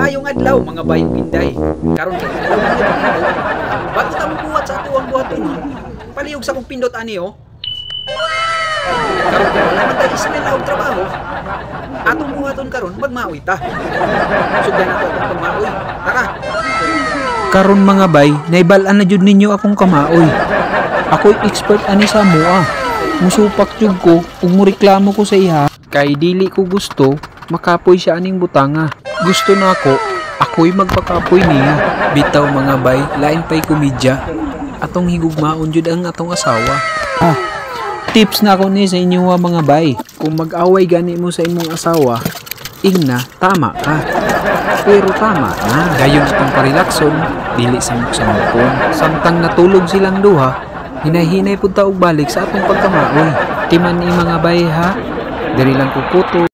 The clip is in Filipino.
Mayong adlaw mga bayong pinday. Karon kay adlaw mga pindot. Bago ta buhat sa atuang buhaton. Palihog sa kong pindot ani oh. Karon kay wala man tayo ismel og trabaho. Atong buhaton karon magmaoy ta. Sugdan nato atong pagmaoy. Tara. Karon mga bay, naibal-an na jud ninyo akong kamaoy. Ako'y expert ani sa mua. Musupak jud ko ug mureklamo ko sa iha kay dili ko gusto makapoy siya aning butanga. Gusto na ako'y magpakapoy niya. Bitaw mga bay, lain pa'y komedya. Atong higugmaon jud ang atong asawa. Tips na ako ni sa inyo mga bay. Kung mag-away gani mo sa imong asawa, ingna, tama ka. Pero tama na. Gayon itong parilakson, dili samok-samokon. Samtang natulog silang duha, hinay-hinay punta og balik sa atong pagkamaoy. Timan ni mga bay ha, diri lang kukuto.